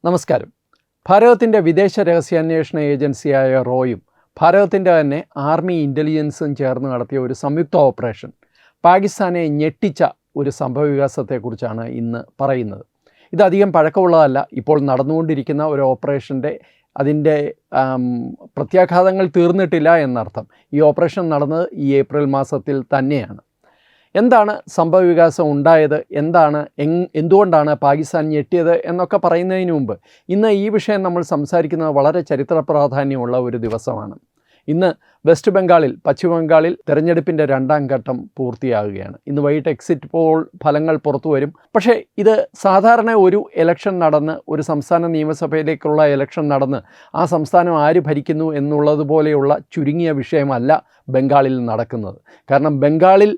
നമസ്കാരം. ഭാരതത്തിൻ്റെ വിദേശ രഹസ്യാന്വേഷണ ഏജൻസിയായ റോയും ഭാരതത്തിൻ്റെ തന്നെ ആർമി ഇൻ്റലിജൻസും ചേർന്ന് നടത്തിയ ഒരു സംയുക്ത ഓപ്പറേഷൻ പാകിസ്ഥാനെ ഞെട്ടിച്ച ഒരു സംഭവവികാസത്തെക്കുറിച്ചാണ് ഇന്ന് പറയുന്നത്. ഇതധികം പഴക്കമുള്ളതല്ല, ഇപ്പോൾ നടന്നുകൊണ്ടിരിക്കുന്ന ഒരു ഓപ്പറേഷൻ്റെ അതിൻ്റെ പ്രത്യാഘാതങ്ങൾ തീർന്നിട്ടില്ല എന്നർത്ഥം. ഈ ഓപ്പറേഷൻ നടന്നത് ഈ ഏപ്രിൽ മാസത്തിൽ തന്നെയാണ്. എന്താണ് സംഭവവികാസം ഉണ്ടായത്, എന്തുകൊണ്ടാണ് പാകിസ്ഥാൻ ഞെട്ടിയത് എന്നൊക്കെ പറയുന്നതിന് മുമ്പ് ഇന്ന് ഈ വിഷയം നമ്മൾ സംസാരിക്കുന്നത് വളരെ ചരിത്ര പ്രാധാന്യമുള്ള ഒരു ദിവസമാണ്. ഇന്ന് വെസ്റ്റ് ബംഗാളിൽ, പശ്ചിമ ബംഗാളിൽ തെരഞ്ഞെടുപ്പിൻ്റെ 2ാം ഘട്ടം പൂർത്തിയാകുകയാണ്. ഇന്ന് വൈകിട്ട് എക്സിറ്റ് പോൾ ഫലങ്ങൾ പുറത്തു വരും. പക്ഷേ ഇത് സാധാരണ ഒരു ഇലക്ഷൻ നടന്ന്, ഒരു സംസ്ഥാന നിയമസഭയിലേക്കുള്ള ഇലക്ഷൻ നടന്ന് ആ സംസ്ഥാനം ആര് ഭരിക്കുന്നു എന്നുള്ളതുപോലെയുള്ള ചുരുങ്ങിയ വിഷയമല്ല ബംഗാളിൽ നടക്കുന്നത്. കാരണം ബംഗാളിൽ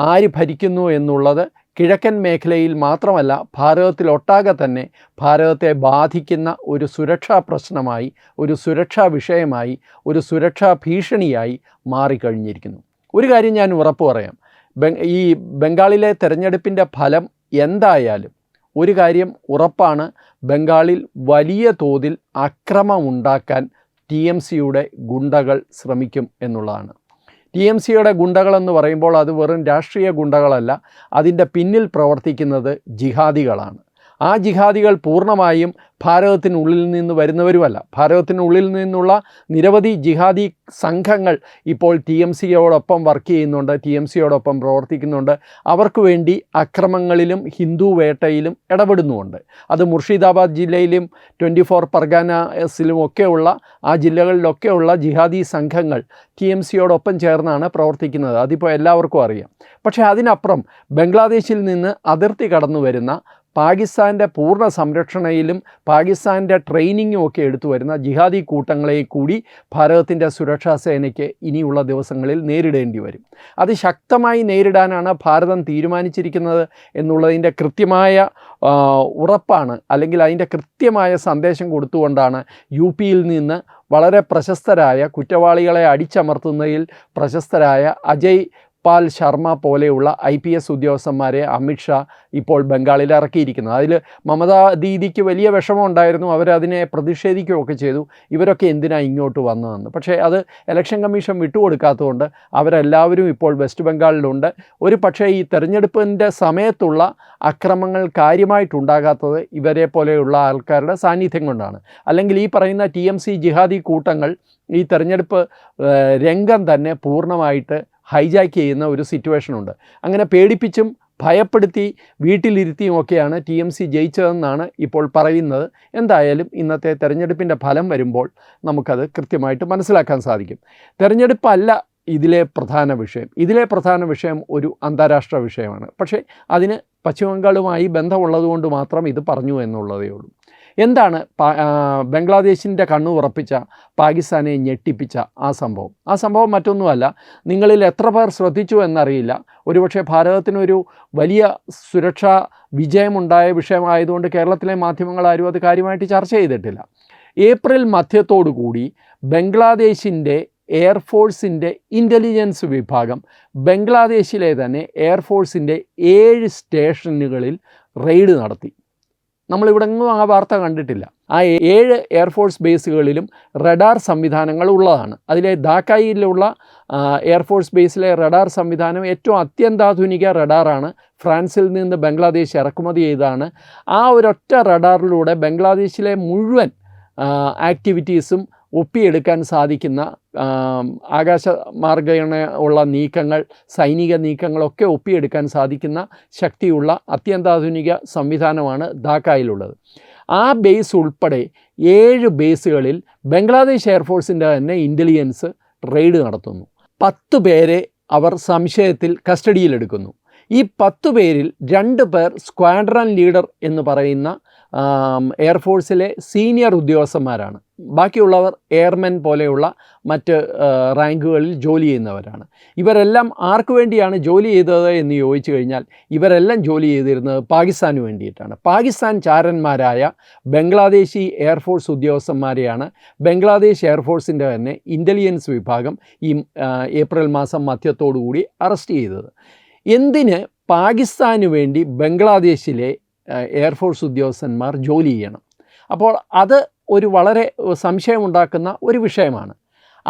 ആര് ഭരിക്കുന്നു എന്നുള്ളത് കിഴക്കൻ മേഖലയിൽ മാത്രമല്ല, ഭാരതത്തിലൊട്ടാകെ തന്നെ ഭാരതത്തെ ബാധിക്കുന്ന ഒരു സുരക്ഷാ പ്രശ്നമായി, ഒരു സുരക്ഷാ വിഷയമായി, ഒരു സുരക്ഷാ ഭീഷണിയായി മാറിക്കഴിഞ്ഞിരിക്കുന്നു. ഒരു കാര്യം ഞാൻ ഉറപ്പു പറയാം, ഈ ബംഗാളിലെ തെരഞ്ഞെടുപ്പിൻ്റെ ഫലം എന്തായാലും ഒരു കാര്യം ഉറപ്പാണ്, ബംഗാളിൽ വലിയ തോതിൽ അക്രമമുണ്ടാക്കാൻ TMCയുടെ ഗുണ്ടകൾ ശ്രമിക്കും എന്നുള്ളതാണ്. TMCയുടെ ഗുണ്ടകളെന്ന് പറയുമ്പോൾ അത് വെറും രാഷ്ട്രീയ ഗുണ്ടകളല്ല, അതിൻ്റെ പിന്നിൽ പ്രവർത്തിക്കുന്നത് ജിഹാദികളാണ്. ആ ജിഹാദികൾ പൂർണ്ണമായും ഭാരതത്തിനുള്ളിൽ നിന്ന് വരുന്നവരുമല്ല. ഭാരതത്തിനുള്ളിൽ നിന്നുള്ള നിരവധി ജിഹാദി സംഘങ്ങൾ ഇപ്പോൾ TMCയോടൊപ്പം വർക്ക് ചെയ്യുന്നുണ്ട്, TMCയോടൊപ്പം പ്രവർത്തിക്കുന്നുണ്ട്. അവർക്ക് വേണ്ടി അക്രമങ്ങളിലും ഹിന്ദു വേട്ടയിലും ഇടപെടുന്നുമുണ്ട്. അത് മുർഷിദാബാദ് ജില്ലയിലും 24 പർഗാനസിലുമൊക്കെയുള്ള ആ ജില്ലകളിലൊക്കെയുള്ള ജിഹാദി സംഘങ്ങൾ TMCയോടൊപ്പം ചേർന്നാണ് പ്രവർത്തിക്കുന്നത്. അതിപ്പോൾ എല്ലാവർക്കും അറിയാം. പക്ഷേ അതിനപ്പുറം ബംഗ്ലാദേശിൽ നിന്ന് അതിർത്തി കടന്നു വരുന്ന, പാകിസ്ഥാൻ്റെ പൂർണ്ണ സംരക്ഷണയിലും പാകിസ്ഥാൻ്റെ ട്രെയിനിങ്ങും ഒക്കെ എടുത്തു വരുന്ന ജിഹാദി കൂട്ടങ്ങളെ കൂടി ഭാരതത്തിൻ്റെ സുരക്ഷാ സേനയ്ക്ക് ഇനിയുള്ള ദിവസങ്ങളിൽ നേരിടേണ്ടി വരും. അത് ശക്തമായി നേരിടാനാണ് ഭാരതം തീരുമാനിച്ചിരിക്കുന്നത് എന്നുള്ളതിൻ്റെ കൃത്യമായ ഉറപ്പാണ്, അല്ലെങ്കിൽ അതിൻ്റെ കൃത്യമായ സന്ദേശം കൊടുത്തുകൊണ്ടാണ് UPയിൽ നിന്ന് വളരെ പ്രശസ്തരായ, കുറ്റവാളികളെ അടിച്ചമർത്തുന്നതിൽ പ്രശസ്തരായ അജയ് പാൽ ശർമ്മ പോലെയുള്ള IPS ഉദ്യോഗസ്ഥന്മാരെ അമിത്ഷാ ഇപ്പോൾ ബംഗാളിൽ ഇറക്കിയിരിക്കുന്നത്. അതിൽ മമതാ ദീദിക്ക് വലിയ വിഷമം ഉണ്ടായിരുന്നു, അവരതിനെ പ്രതിഷേധിക്കുകയൊക്കെ ചെയ്തു, ഇവരൊക്കെ എന്തിനാണ് ഇങ്ങോട്ട് വന്നതെന്ന്. പക്ഷേ അത് ഇലക്ഷൻ കമ്മീഷൻ വിട്ടുകൊടുക്കാത്തതുകൊണ്ട് അവരെല്ലാവരും ഇപ്പോൾ വെസ്റ്റ് ബംഗാളിലുണ്ട്. ഒരു പക്ഷേ ഈ തെരഞ്ഞെടുപ്പിൻ്റെ സമയത്തുള്ള അക്രമങ്ങൾ കാര്യമായിട്ടുണ്ടാകാത്തത് ഇവരെ പോലെയുള്ള ആൾക്കാരുടെ സാന്നിധ്യം കൊണ്ടാണ്. അല്ലെങ്കിൽ ഈ പറയുന്ന TMC ജിഹാദി കൂട്ടങ്ങൾ ഈ തെരഞ്ഞെടുപ്പ് രംഗം തന്നെ പൂർണ്ണമായിട്ട് ഹൈജാക്ക് ചെയ്യുന്ന ഒരു സിറ്റുവേഷനുണ്ട്. അങ്ങനെ പേടിപ്പിച്ചും ഭയപ്പെടുത്തി വീട്ടിലിരുത്തിയും ഒക്കെയാണ് TMC ജയിച്ചതെന്നാണ് ഇപ്പോൾ പറയുന്നത്. എന്തായാലും ഇന്നത്തെ തെരഞ്ഞെടുപ്പിൻ്റെ ഫലം വരുമ്പോൾ നമുക്കത് കൃത്യമായിട്ട് മനസ്സിലാക്കാൻ സാധിക്കും. തെരഞ്ഞെടുപ്പല്ല ഇതിലെ പ്രധാന വിഷയം. ഇതിലെ പ്രധാന വിഷയം ഒരു അന്താരാഷ്ട്ര വിഷയമാണ്. പക്ഷേ അതിന് പശ്ചിമ ബംഗാളുമായി ബന്ധമുള്ളതുകൊണ്ട് മാത്രം ഇത് പറഞ്ഞു എന്നുള്ളതേ ഉള്ളൂ. എന്താണ് ബംഗ്ലാദേശിൻ്റെ കണ്ണു ഉറപ്പിച്ച, പാകിസ്ഥാനെ ഞെട്ടിപ്പിച്ച ആ സംഭവം മറ്റൊന്നുമല്ല. നിങ്ങളിൽ എത്ര പേർ ശ്രദ്ധിച്ചു എന്നറിയില്ല. ഒരുപക്ഷെ ഭാരതത്തിനൊരു വലിയ സുരക്ഷാ വിജയമുണ്ടായ വിഷയമായതുകൊണ്ട് കേരളത്തിലെ മാധ്യമങ്ങളാരും അത് കാര്യമായിട്ട് ചർച്ച ചെയ്തിട്ടില്ല. ഏപ്രിൽ മധ്യത്തോടു കൂടി ബംഗ്ലാദേശിൻ്റെ എയർഫോഴ്സിൻ്റെ ഇൻ്റലിജൻസ് വിഭാഗം ബംഗ്ലാദേശിലെ തന്നെ എയർഫോഴ്സിൻ്റെ 7 സ്റ്റേഷനുകളിൽ റെയ്ഡ് നടത്തി. നമ്മളിവിടെങ്ങും ആ വാർത്ത കണ്ടിട്ടില്ല. ആ 7 എയർഫോഴ്സ് ബേസുകളിലും റഡാർ സംവിധാനങ്ങൾ ഉള്ളതാണ്. അതിലെ ധാക്കയിലുള്ള എയർഫോഴ്സ് ബേസിലെ റഡാർ സംവിധാനം ഏറ്റവും അത്യന്താധുനിക റഡാറാണ്. ഫ്രാൻസിൽ നിന്ന് ബംഗ്ലാദേശ് ഇറക്കുമതി ചെയ്താണ്. ആ ഒരൊറ്റ റഡാറിലൂടെ ബംഗ്ലാദേശിലെ മുഴുവൻ ആക്ടിവിറ്റീസും ഒപ്പിയെടുക്കാൻ സാധിക്കുന്ന, ആകാശമാർഗേണ ഉള്ള നീക്കങ്ങൾ, സൈനിക നീക്കങ്ങളൊക്കെ ഒപ്പിയെടുക്കാൻ സാധിക്കുന്ന ശക്തിയുള്ള അത്യന്താധുനിക സംവിധാനമാണ് ധാക്കയിലുള്ളത്. ആ ബേസ് ഉൾപ്പെടെ 7 ബേസുകളിൽ ബംഗ്ലാദേശ് എയർഫോഴ്സിൻ്റെ തന്നെ ഇൻ്റലിജൻസ് റെയ്ഡ് നടത്തുന്നു. 10 പേരെ അവർ സംശയത്തിൽ കസ്റ്റഡിയിലെടുക്കുന്നു. ഈ 10 പേരിൽ 2 പേർ സ്ക്വാഡ്രൺ ലീഡർ എന്ന് പറയുന്ന എയർഫോഴ്സിലെ സീനിയർ ഉദ്യോഗസ്ഥന്മാരാണ്. ബാക്കിയുള്ളവർ എയർമെൻ പോലെയുള്ള മറ്റ് റാങ്കുകളിൽ ജോലി ചെയ്യുന്നവരാണ്. ഇവരെല്ലാം ആർക്ക് വേണ്ടിയാണ് ജോലി ചെയ്തത് എന്ന് ചോദിച്ചു കഴിഞ്ഞാൽ ഇവരെല്ലാം ജോലി ചെയ്തിരുന്നത് പാകിസ്ഥാന് വേണ്ടിയിട്ടാണ്. പാകിസ്ഥാൻ ചാരന്മാരായ ബംഗ്ലാദേശി എയർഫോഴ്സ് ഉദ്യോഗസ്ഥന്മാരെയാണ് ബംഗ്ലാദേശ് എയർഫോഴ്സിൻ്റെ തന്നെ ഇൻ്റലിജൻസ് വിഭാഗം ഈ ഏപ്രിൽ മാസം മധ്യത്തോടുകൂടി അറസ്റ്റ് ചെയ്തത്. എന്തിന് പാകിസ്ഥാന് വേണ്ടി ബംഗ്ലാദേശിലെ എയർഫോഴ്സ് ഉദ്യോഗസ്ഥന്മാർ ജോലി ചെയ്യണം? അപ്പോൾ അത് ഒരു വളരെ സംശയമുണ്ടാക്കുന്ന ഒരു വിഷയമാണ്.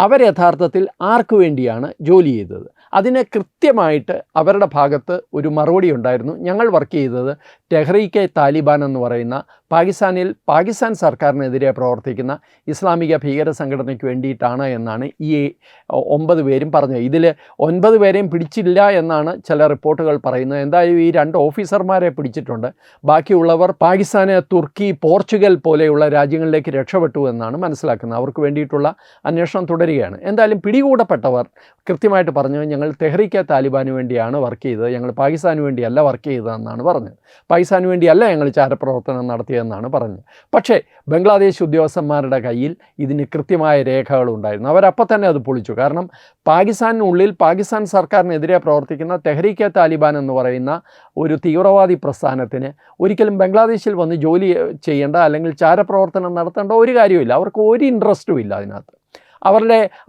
അവർ യഥാർത്ഥത്തിൽ ആർക്കു വേണ്ടിയാണ് ജോലി ചെയ്തത്? അതിന് കൃത്യമായിട്ട് അവരുടെ ഭാഗത്ത് ഒരു മറുപടി ഉണ്ടായിരുന്നു. ഞങ്ങൾ വർക്ക് ചെയ്തത് തെഹ്രീക്കെ താലിബാൻ എന്ന് പറയുന്ന പാകിസ്ഥാൻ സർക്കാരിനെതിരെ പ്രവർത്തിക്കുന്ന ഇസ്ലാമിക ഭീകര സംഘടനയ്ക്ക് വേണ്ടിയിട്ടാണ് എന്നാണ് ഈ 9 പേരും പറഞ്ഞത്. ഇതിൽ 9 പേരെയും പിടിച്ചില്ല എന്നാണ് ചില റിപ്പോർട്ടുകൾ പറയുന്നത്. എന്തായാലും ഈ 2 ഓഫീസർമാരെ പിടിച്ചിട്ടുണ്ട്. ബാക്കിയുള്ളവർ പാകിസ്ഥാന്, തുർക്കി, പോർച്ചുഗൽ പോലെയുള്ള രാജ്യങ്ങളിലേക്ക് രക്ഷപ്പെട്ടു എന്നാണ് മനസ്സിലാക്കുന്നത്. അവർക്ക് വേണ്ടിയിട്ടുള്ള അന്വേഷണം തുടരുകയാണ്. എന്തായാലും പിടികൂടപ്പെട്ടവർ കൃത്യമായിട്ട് പറഞ്ഞു, ഞങ്ങൾ തെഹ്രീക്കെ താലിബാന് വേണ്ടിയാണ് വർക്ക് ചെയ്തത്, ഞങ്ങൾ പാകിസ്ഥാന് വേണ്ടിയല്ല വർക്ക് ചെയ്തതെന്നാണ് പറഞ്ഞത്. പാകിസ്ഥാന് വേണ്ടിയല്ല ഞങ്ങൾ ചാരപ്രവർത്തനം നടത്തിയതെന്നാണ് പറഞ്ഞത്. പക്ഷേ ബംഗ്ലാദേശ് ഉദ്യോഗസ്ഥന്മാരുടെ കയ്യിൽ ഇതിന് കൃത്യമായ രേഖകളുണ്ടായിരുന്നു. അവരപ്പം തന്നെ അത് പൊളിച്ചു. കാരണം പാകിസ്ഥാനുള്ളിൽ പാകിസ്ഥാൻ സർക്കാരിനെതിരെ പ്രവർത്തിക്കുന്ന തെഹ്രീക്കെ താലിബാൻ എന്ന് പറയുന്ന ഒരു തീവ്രവാദി പ്രസ്ഥാനത്തിന് ഒരിക്കലും ബംഗ്ലാദേശിൽ വന്ന് ജോലി ചെയ്യേണ്ട അല്ലെങ്കിൽ ചാരപ്രവർത്തനം നടത്തേണ്ട ഒരു കാര്യമില്ല. അവർക്ക് ഒരു ഇൻട്രസ്റ്റും ഇല്ല അതിനകത്ത്.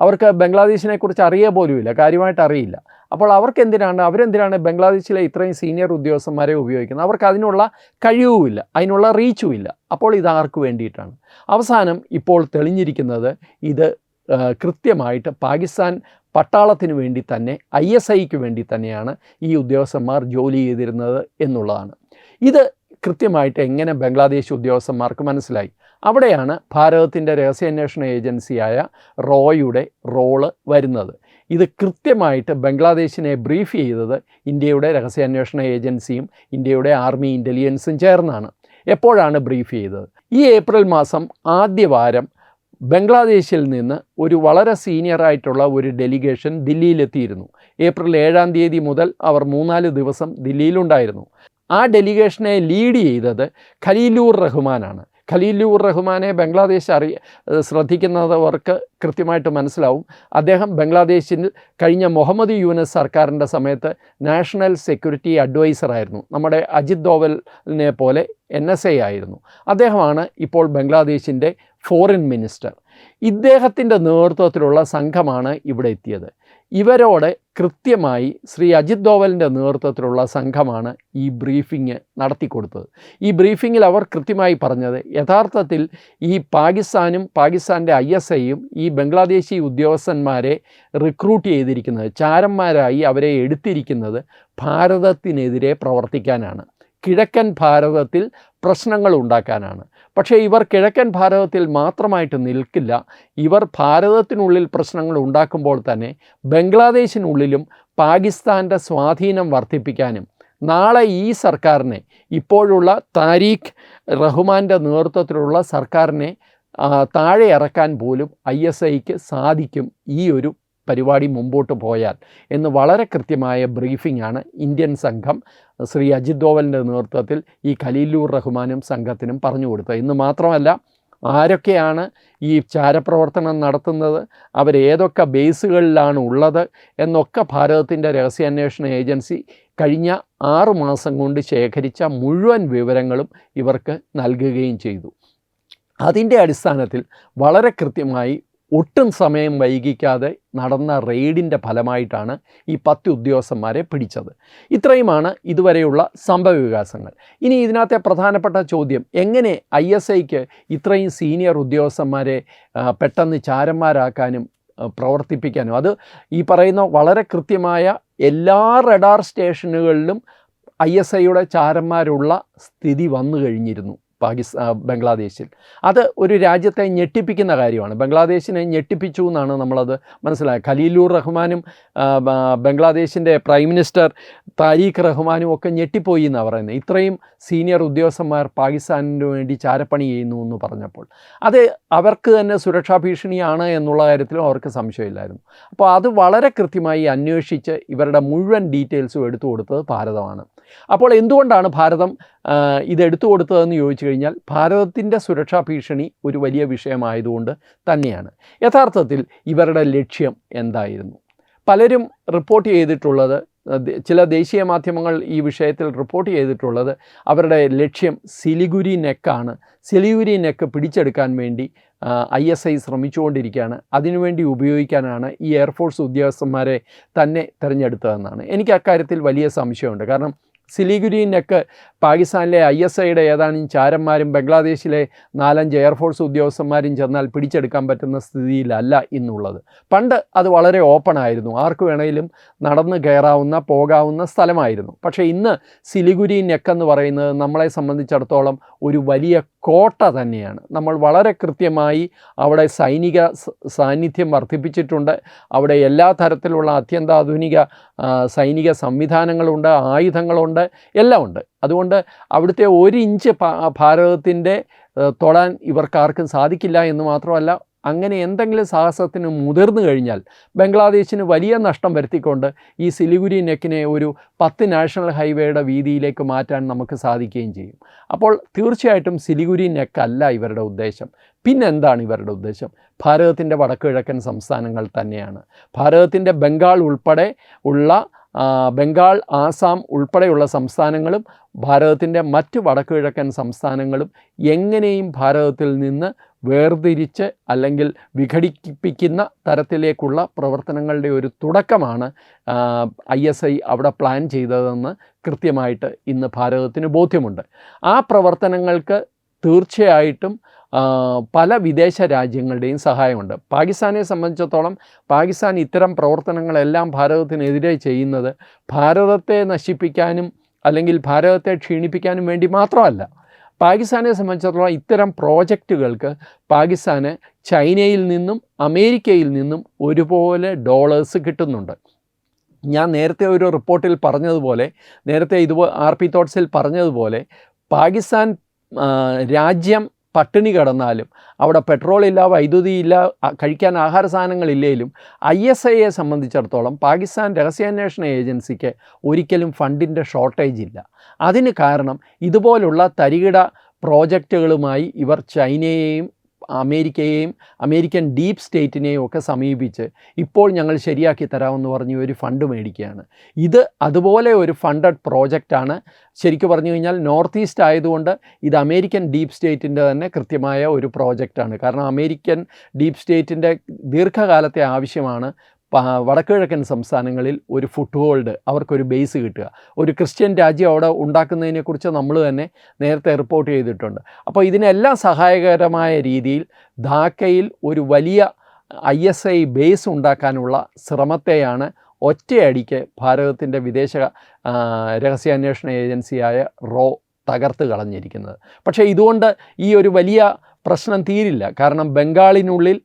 അവർക്ക് ബംഗ്ലാദേശിനെ കുറിച്ച് അറിയുക പോലുമില്ല, കാര്യമായിട്ട് അറിയില്ല. അപ്പോൾ അവരെന്തിനാണ് ബംഗ്ലാദേശിലെ ഇത്രയും സീനിയർ ഉദ്യോഗസ്ഥന്മാരെ ഉപയോഗിക്കുന്നത്? അവർക്ക് അതിനുള്ള കഴിവുമില്ല, അതിനുള്ള റീച്ചുമില്ല. അപ്പോൾ ഇതാർക്ക് വേണ്ടിയിട്ടാണ്? അവസാനം ഇപ്പോൾ തെളിഞ്ഞിരിക്കുന്നത് ഇത് കൃത്യമായിട്ട് പാകിസ്ഥാൻ പട്ടാളത്തിന് വേണ്ടി തന്നെ, ISIക്ക് വേണ്ടി തന്നെയാണ് ഈ ഉദ്യോഗസ്ഥന്മാർ ജോലി ചെയ്തിരുന്നത് എന്നുള്ളതാണ്. ഇത് കൃത്യമായിട്ട് എങ്ങനെ ബംഗ്ലാദേശ് ഉദ്യോഗസ്ഥന്മാർക്ക് മനസ്സിലായി? അവിടെയാണ് ഭാരതത്തിൻ്റെ രഹസ്യാന്വേഷണ ഏജൻസിയായ റോയുടെ റോള് വരുന്നത്. ഇത് കൃത്യമായിട്ട് ബംഗ്ലാദേശിനെ ബ്രീഫ് ചെയ്തത് ഇന്ത്യയുടെ രഹസ്യാന്വേഷണ ഏജൻസിയും ഇന്ത്യയുടെ ആർമി ഇൻ്റലിജൻസും ചേർന്നാണ്. എപ്പോഴാണ് ബ്രീഫ് ചെയ്തത്? ഈ ഏപ്രിൽ മാസം ആദ്യവാരം ബംഗ്ലാദേശിൽ നിന്ന് ഒരു വളരെ സീനിയറായിട്ടുള്ള ഒരു ഡെലിഗേഷൻ ദില്ലിയിലെത്തിയിരുന്നു. ഏപ്രിൽ 7-ാം തീയതി മുതൽ അവർ 3-4 ദിവസം ദില്ലിയിലുണ്ടായിരുന്നു. ആ ഡെലിഗേഷനെ ലീഡ് ചെയ്തത് ഖലീലുർ റഹ്മാനാണ്. ഖലീലുർ റഹ്മാനെ ബംഗ്ലാദേശ് ശ്രദ്ധിക്കുന്നവർക്ക് കൃത്യമായിട്ട് മനസ്സിലാവും. അദ്ദേഹം ബംഗ്ലാദേശിൽ കഴിഞ്ഞ മുഹമ്മദ് യൂനസ് സർക്കാരിൻ്റെ സമയത്ത് നാഷണൽ സെക്യൂരിറ്റി അഡ്വൈസറായിരുന്നു. നമ്മുടെ അജിത് ദോവലിനെ പോലെ NSA ആയിരുന്നു. അദ്ദേഹമാണ് ഇപ്പോൾ ബംഗ്ലാദേശിൻ്റെ ഫോറിൻ മിനിസ്റ്റർ. ഇദ്ദേഹത്തിൻ്റെ നേതൃത്വത്തിലുള്ള സംഘമാണ് ഇവിടെ എത്തിയത്. ഇവരോട് കൃത്യമായി ശ്രീ അജിത് ദോവലിൻ്റെ നേതൃത്വത്തിലുള്ള സംഘമാണ് ഈ ബ്രീഫിംഗ് നടത്തിക്കൊടുത്തത്. ഈ ബ്രീഫിങ്ങിൽ അവർ കൃത്യമായി പറഞ്ഞത്, യഥാർത്ഥത്തിൽ ഈ പാകിസ്ഥാനും പാകിസ്ഥാൻ്റെ ISIയും ഈ ബംഗ്ലാദേശി ഉദ്യോഗസ്ഥന്മാരെ റിക്രൂട്ട് ചെയ്തിരിക്കുന്നത്, ചാരന്മാരായി അവരെ എടുത്തിരിക്കുന്നത് ഭാരതത്തിനെതിരെ പ്രവർത്തിക്കാനാണ്, കിഴക്കൻ ഭാരതത്തിൽ പ്രശ്നങ്ങൾ ഉണ്ടാക്കാനാണ്. പക്ഷേ ഇവർ കിഴക്കൻ ഭാരതത്തിൽ മാത്രമായിട്ട് നിൽക്കില്ല. ഇവർ ഭാരതത്തിനുള്ളിൽ പ്രശ്നങ്ങൾ ഉണ്ടാക്കുമ്പോൾ തന്നെ ബംഗ്ലാദേശിനുള്ളിലും പാകിസ്ഥാൻ്റെ സ്വാധീനം വർദ്ധിപ്പിക്കാനും നാളെ ഈ സർക്കാരിനെ, ഇപ്പോഴുള്ള താരിഖ് റഹ്മാൻ്റെ നേതൃത്വത്തിലുള്ള സർക്കാരിനെ താഴെ ഇറക്കാൻ പോലും ISIക്ക് സാധിക്കും ഈ ഒരു പരിപാടി മുമ്പോട്ട് പോയാൽ എന്ന് വളരെ കൃത്യമായ ബ്രീഫിംഗാണ് ഇന്ത്യൻ സംഘം ശ്രീ അജിത് ദോവലിൻ്റെ നേതൃത്വത്തിൽ ഈ ഖലീലുർ റഹ്മാനും സംഘത്തിനും പറഞ്ഞു കൊടുത്തത്. ഇന്ന് മാത്രമല്ല, ആരൊക്കെയാണ് ഈ ചാരപ്രവർത്തനം നടത്തുന്നത്, അവരേതൊക്കെ ബേസുകളിലാണ് ഉള്ളത് എന്നൊക്കെ ഭാരതത്തിൻ്റെ രഹസ്യാന്വേഷണ ഏജൻസി കഴിഞ്ഞ 6 മാസം കൊണ്ട് ശേഖരിച്ച മുഴുവൻ വിവരങ്ങളും ഇവർക്ക് നൽകുകയും ചെയ്തു. അതിൻ്റെ അടിസ്ഥാനത്തിൽ വളരെ കൃത്യമായി ഒട്ടും സമയം വൈകിക്കാതെ നടന്ന റെയ്ഡിൻ്റെ ഫലമായിട്ടാണ് ഈ 10 ഉദ്യോഗസ്ഥന്മാരെ പിടിച്ചത്. ഇത്രയുമാണ് ഇതുവരെയുള്ള സംഭവവികാസങ്ങൾ. ഇനി ഇതിനകത്തെ പ്രധാനപ്പെട്ട ചോദ്യം, എങ്ങനെ ISIക്ക് ഇത്രയും സീനിയർ ഉദ്യോഗസ്ഥന്മാരെ പെട്ടെന്ന് ചാരന്മാരാക്കാനും പ്രവർത്തിപ്പിക്കാനും, അത് ഈ പറയുന്ന വളരെ കൃത്യമായ എല്ലാ റഡാർ സ്റ്റേഷനുകളിലും ISIയുടെ ചാരന്മാരുള്ള സ്ഥിതി വന്നു കഴിഞ്ഞിരുന്നു ബംഗ്ലാദേശിൽ. അത് ഒരു രാജ്യത്തെ ഞെട്ടിപ്പിക്കുന്ന കാര്യമാണ്. ബംഗ്ലാദേശിനെ ഞെട്ടിപ്പിച്ചു എന്നാണ് നമ്മളത് മനസ്സിലായത്. ഖലീലുർ റഹ്മാനും ബംഗ്ലാദേശിൻ്റെ പ്രൈം മിനിസ്റ്റർ താരിഖ് റഹ്മാനും ഒക്കെ ഞെട്ടിപ്പോയി എന്നാണ് പറയുന്നത്. ഇത്രയും സീനിയർ ഉദ്യോഗസ്ഥന്മാർ പാകിസ്ഥാനിന് വേണ്ടി ചാരപ്പണി ചെയ്യുന്നു എന്ന് പറഞ്ഞപ്പോൾ അത് അവർക്ക് തന്നെ സുരക്ഷാ ഭീഷണിയാണ് എന്നുള്ള കാര്യത്തിലും അവർക്ക് സംശയമില്ലായിരുന്നു. അപ്പോൾ അത് വളരെ കൃത്യമായി അന്വേഷിച്ച് ഇവരുടെ മുഴുവൻ ഡീറ്റെയിൽസും എടുത്തു കൊടുത്തത് ഭാരതമാണ്. അപ്പോൾ എന്തുകൊണ്ടാണ് ഭാരതം ഇതെടുത്തു കൊടുത്തതെന്ന് ചോദിച്ചു കഴിഞ്ഞാൽ, ഭാരതത്തിൻ്റെ സുരക്ഷാ ഭീഷണി ഒരു വലിയ വിഷയമായതുകൊണ്ട് തന്നെയാണ്. യഥാർത്ഥത്തിൽ ഇവരുടെ ലക്ഷ്യം എന്തായിരുന്നു? പലരും റിപ്പോർട്ട് ചെയ്തിട്ടുള്ളത്, ചില ദേശീയ മാധ്യമങ്ങൾ ഈ വിഷയത്തിൽ റിപ്പോർട്ട് ചെയ്തിട്ടുള്ളത്, അവരുടെ ലക്ഷ്യം സിലിഗുരി നെക്കാണ്. സിലിഗുരി നെക്ക് പിടിച്ചെടുക്കാൻ വേണ്ടി ISI ശ്രമിച്ചുകൊണ്ടിരിക്കുകയാണ്. അതിനുവേണ്ടി ഉപയോഗിക്കാനാണ് ഈ എയർഫോഴ്സ് ഉദ്യോഗസ്ഥന്മാരെ തന്നെ തിരഞ്ഞെടുത്തതെന്നാണ്. എനിക്ക് അക്കാര്യത്തിൽ വലിയ സംശയമുണ്ട്. കാരണം സിലിഗുരി നെക്ക് പാകിസ്ഥാനിലെ ISIയുടെ ഏതാനും ചാരന്മാരും ബംഗ്ലാദേശിലെ 4-5 എയർഫോഴ്സ് ഉദ്യോഗസ്ഥന്മാരും ചെന്നാൽ പിടിച്ചെടുക്കാൻ പറ്റുന്ന സ്ഥിതിയിലല്ല ഇന്നുള്ളത്. പണ്ട് അത് വളരെ ഓപ്പൺ ആയിരുന്നു, ആർക്ക് വേണമെങ്കിലും നടന്ന് കയറാവുന്ന പോകാവുന്ന സ്ഥലമായിരുന്നു. പക്ഷേ ഇന്ന് സിലിഗുരി നെക്കെന്ന് പറയുന്നത് നമ്മളെ സംബന്ധിച്ചിടത്തോളം ഒരു വലിയ കോട്ട തന്നെയാണ്. നമ്മൾ വളരെ കൃത്യമായി അവിടെ സൈനിക സാന്നിധ്യം വർദ്ധിപ്പിച്ചിട്ടുണ്ട്. അവിടെ എല്ലാ തരത്തിലുള്ള അത്യന്താധുനിക സൈനിക സംവിധാനങ്ങളുണ്ട്, ആയുധങ്ങളുണ്ട്, എല്ലാം ഉണ്ട്. അതുകൊണ്ട് അവിടുത്തെ 1 ഇഞ്ച് ഭാരതത്തിൻ്റെ തൊടാൻ ഇവർക്കാർക്കും സാധിക്കില്ല എന്ന് മാത്രമല്ല, അങ്ങനെ എന്തെങ്കിലും സാഹസത്തിന് മുതിർന്നു കഴിഞ്ഞാൽ ബംഗ്ലാദേശിന് വലിയ നഷ്ടം വരുത്തിക്കൊണ്ട് ഈ സിലിഗുരി നെക്കിനെ ഒരു 10 നാഷണൽ ഹൈവേയുടെ വീതിയിലേക്ക് മാറ്റാൻ നമുക്ക് സാധിക്കുകയും ചെയ്യും. അപ്പോൾ തീർച്ചയായിട്ടും സിലിഗുരി നെക്കല്ല ഇവരുടെ ഉദ്ദേശം. പിന്നെന്താണ് ഇവരുടെ ഉദ്ദേശം? ഭാരതത്തിൻ്റെ വടക്കുകിഴക്കൻ സംസ്ഥാനങ്ങൾ തന്നെയാണ്. ഭാരതത്തിൻ്റെ ബംഗാൾ ഉൾപ്പെടെ ഉള്ള ബംഗാൾ, ആസാം ഉൾപ്പെടെയുള്ള സംസ്ഥാനങ്ങളും ഭാരതത്തിൻ്റെ മറ്റ് വടക്കുകിഴക്കൻ സംസ്ഥാനങ്ങളും എങ്ങനെയും ഭാരതത്തിൽ നിന്ന് വേർതിരിച്ച് അല്ലെങ്കിൽ വിഘടിപ്പിക്കുന്ന തരത്തിലേക്കുള്ള പ്രവർത്തനങ്ങളുടെ ഒരു തുടക്കമാണ് ISI അവിടെ പ്ലാൻ ചെയ്തതെന്ന് കൃത്യമായിട്ട് ഇന്ന് ഭാരതത്തിന് ബോധ്യമുണ്ട്. ആ പ്രവർത്തനങ്ങൾക്ക് തീർച്ചയായിട്ടും പല വിദേശ രാജ്യങ്ങളുടെയും സഹായമുണ്ട്. പാകിസ്ഥാനെ സംബന്ധിച്ചിടത്തോളം പാകിസ്ഥാൻ ഇത്തരം പ്രവർത്തനങ്ങളെല്ലാം ഭാരതത്തിനെതിരെ ചെയ്യുന്നത് ഭാരതത്തെ നശിപ്പിക്കാനും അല്ലെങ്കിൽ ഭാരതത്തെ ക്ഷീണിപ്പിക്കാനും വേണ്ടി മാത്രമല്ല. പാകിസ്ഥാനെ സംബന്ധിച്ചിടത്തോളം ഇത്തരം പ്രോജക്റ്റുകൾക്ക് പാകിസ്ഥാന് ചൈനയിൽ നിന്നും അമേരിക്കയിൽ നിന്നും ഒരുപോലെ ഡോളേഴ്സ് കിട്ടുന്നുണ്ട്. ഞാൻ നേരത്തെ ഒരു റിപ്പോർട്ടിൽ പറഞ്ഞതുപോലെ, നേരത്തെ RP തോട്ട്സിൽ പറഞ്ഞതുപോലെ, പാകിസ്ഥാൻ രാജ്യം പട്ടിണി കിടന്നാലും അവിടെ പെട്രോളില്ല, വൈദ്യുതിയില്ല, കഴിക്കാൻ ആഹാര സാധനങ്ങളില്ലെങ്കിലും ISIയെ സംബന്ധിച്ചിടത്തോളം പാകിസ്ഥാൻ രഹസ്യാന്വേഷണ ഏജൻസിക്ക് ഒരിക്കലും ഫണ്ടിൻ്റെ ഷോർട്ടേജ് ഇല്ല. അതിന് കാരണം ഇതുപോലുള്ള തരികിട പ്രോജക്റ്റുകളുമായി ഇവർ ചൈനയെയും അമേരിക്കയെയും അമേരിക്കൻ ഡീപ്പ് സ്റ്റേറ്റിനെയും ഒക്കെ സമീപിച്ച് ഇപ്പോൾ ഞങ്ങൾ ശരിയാക്കി തരാമെന്ന് പറഞ്ഞ് ഒരു ഫണ്ട് മേടിക്കുകയാണ്. ഇത് അതുപോലെ ഒരു ഫണ്ടഡ് പ്രോജക്റ്റാണ്. ശരിക്കും പറഞ്ഞു കഴിഞ്ഞാൽ നോർത്ത് ഈസ്റ്റ് ആയതുകൊണ്ട് ഇത് അമേരിക്കൻ ഡീപ്പ് സ്റ്റേറ്റിൻ്റെ തന്നെ കൃത്യമായ ഒരു പ്രോജക്റ്റാണ്. കാരണം അമേരിക്കൻ ഡീപ്പ് സ്റ്റേറ്റിൻ്റെ ദീർഘകാലത്തെ ആവശ്യമാണ് വടക്കുകിഴക്കൻ സംസ്ഥാനങ്ങളിൽ ഒരു ഫുട് ഹോൾഡ്, അവർക്കൊരു ബേസ് കിട്ടുക. ഒരു ക്രിസ്ത്യൻ രാജ്യം അവിടെ ഉണ്ടാക്കുന്നതിനെക്കുറിച്ച് നമ്മൾ തന്നെ നേരത്തെ റിപ്പോർട്ട് ചെയ്തിട്ടുണ്ട്. അപ്പോൾ ഇതിനെല്ലാം സഹായകരമായ രീതിയിൽ ധാക്കയിൽ ഒരു വലിയ ISI ബേസ് ഉണ്ടാക്കാനുള്ള ശ്രമത്തെയാണ് ഒറ്റയടിക്ക് ഭാരതത്തിൻ്റെ വിദേശ രഹസ്യാന്വേഷണ ഏജൻസിയായ റോ തകർത്ത് കളഞ്ഞിരിക്കുന്നത്. പക്ഷേ ഇതുകൊണ്ട് ഈ ഒരു വലിയ പ്രശ്നം തീരില്ല. കാരണം ബംഗാളിനുള്ളിൽ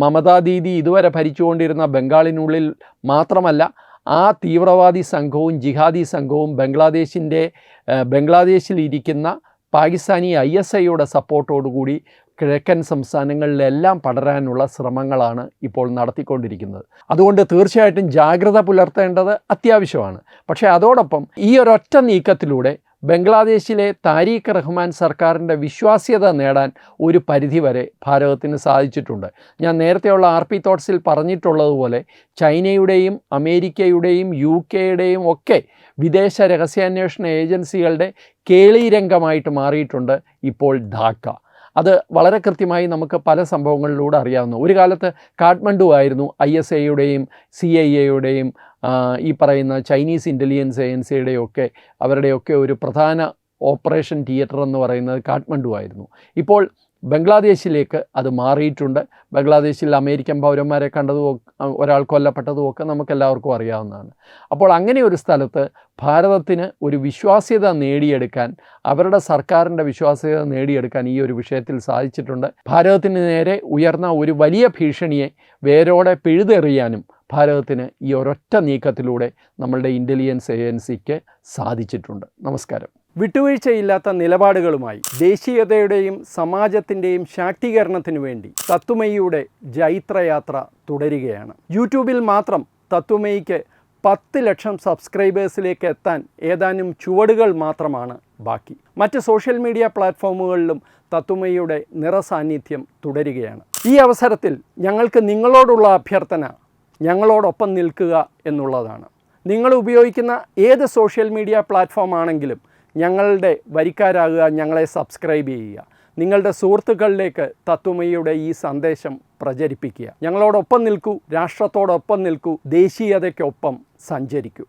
മമതാ ദീദി ഇതുവരെ ഭരിച്ചുകൊണ്ടിരുന്ന ബംഗാളിനുള്ളിൽ മാത്രമല്ല, ആ തീവ്രവാദി സംഘവും ജിഹാദി സംഘവും ബംഗ്ലാദേശിലിരിക്കുന്ന പാകിസ്ഥാനി ISIയുടെ സപ്പോർട്ടോടുകൂടി കിഴക്കൻ സംസ്ഥാനങ്ങളിലെല്ലാം പടരാനുള്ള ശ്രമങ്ങളാണ് ഇപ്പോൾ നടത്തിക്കൊണ്ടിരിക്കുന്നത്. അതുകൊണ്ട് തീർച്ചയായിട്ടും ജാഗ്രത പുലർത്തേണ്ടത് അത്യാവശ്യമാണ്. പക്ഷേ അതോടൊപ്പം ഈ ഒരൊറ്റ നീക്കത്തിലൂടെ ബംഗ്ലാദേശിലെ താരിഖ് റഹ്മാൻ സർക്കാരിൻ്റെ വിശ്വാസ്യത നേടാൻ ഒരു പരിധിവരെ ഭാരതത്തിന് സാധിച്ചിട്ടുണ്ട്. ഞാൻ നേരത്തെയുള്ള RP തോട്ട്സിൽ പറഞ്ഞിട്ടുള്ളതുപോലെ ചൈനയുടെയും അമേരിക്കയുടെയും UK-യുടെയും ഒക്കെ വിദേശ രഹസ്യാന്വേഷണ ഏജൻസികളുടെ കേളീരംഗമായിട്ട് മാറിയിട്ടുണ്ട് ഇപ്പോൾ ധാക്ക. അത് വളരെ കൃത്യമായി നമുക്ക് പല സംഭവങ്ങളിലൂടെ അറിയാവുന്നു. ഒരു കാലത്ത് കാഠ്മണ്ഡു ആയിരുന്നു ISIയുടെയും CIA-യുടെയും ഈ പറയുന്ന ചൈനീസ് ഇൻ്റലിജൻസ് ഏജൻസിയുടെയൊക്കെ അവരുടെയൊക്കെ ഒരു പ്രധാന ഓപ്പറേഷൻ തിയേറ്റർ എന്ന് പറയുന്നത് കാഠ്മണ്ഡു ആയിരുന്നു. ഇപ്പോൾ ബംഗ്ലാദേശിലേക്ക് അത് മാറിയിട്ടുണ്ട്. ബംഗ്ലാദേശിൽ അമേരിക്കൻ പൗരന്മാരെ കണ്ടതും ഒരാൾ കൊല്ലപ്പെട്ടതും ഒക്കെ നമുക്കെല്ലാവർക്കും അറിയാവുന്നതാണ്. അപ്പോൾ അങ്ങനെ ഒരു സ്ഥലത്ത് ഭാരതത്തിന് ഒരു വിശ്വാസ്യത നേടിയെടുക്കാൻ, അവരുടെ സർക്കാരിൻ്റെ വിശ്വാസ്യത നേടിയെടുക്കാൻ ഈ ഒരു വിഷയത്തിൽ സാധിച്ചിട്ടുണ്ട്. ഭാരതത്തിന് നേരെ ഉയർന്ന ഒരു വലിയ ഭീഷണിയെ വേരോടെ പിഴുതെറിയാനും ഭാരതത്തിന് ഈ ഒരൊറ്റ നീക്കത്തിലൂടെ നമ്മളുടെ ഇൻ്റലിജൻസ് ഏജൻസിക്ക് സാധിച്ചിട്ടുണ്ട്. നമസ്കാരം. വിട്ടുവീഴ്ചയില്ലാത്ത നിലപാടുകളുമായി ദേശീയതയുടെയും സമാജത്തിൻ്റെയും ശാക്തീകരണത്തിനു വേണ്ടി തത്വമയിയുടെ ജൈത്രയാത്ര തുടരുകയാണ്. യൂട്യൂബിൽ മാത്രം തത്വമയിക്ക് 10 ലക്ഷം സബ്സ്ക്രൈബേഴ്സിലേക്ക് എത്താൻ ഏതാനും ചുവടുകൾ മാത്രമാണ് ബാക്കി. മറ്റ് സോഷ്യൽ മീഡിയ പ്ലാറ്റ്ഫോമുകളിലും തത്വമയിയുടെ നിറസാന്നിധ്യം തുടരുകയാണ്. ഈ അവസരത്തിൽ ഞങ്ങൾക്ക് നിങ്ങളോടുള്ള അഭ്യർത്ഥന ഞങ്ങളോടൊപ്പം നിൽക്കുക എന്നുള്ളതാണ്. നിങ്ങൾ ഉപയോഗിക്കുന്ന ഏത് സോഷ്യൽ മീഡിയ പ്ലാറ്റ്ഫോം ആണെങ്കിലും ഞങ്ങളുടെ വരിക്കാരാകുക, ഞങ്ങളെ സബ്സ്ക്രൈബ് ചെയ്യുക, നിങ്ങളുടെ സുഹൃത്തുക്കളിലേക്ക് തത്വമയിയുടെ ഈ സന്ദേശം പ്രചരിപ്പിക്കുക. ഞങ്ങളോടൊപ്പം നിൽക്കൂ, രാഷ്ട്രത്തോടൊപ്പം നിൽക്കൂ, ദേശീയതയ്ക്കൊപ്പം സഞ്ചരിക്കൂ.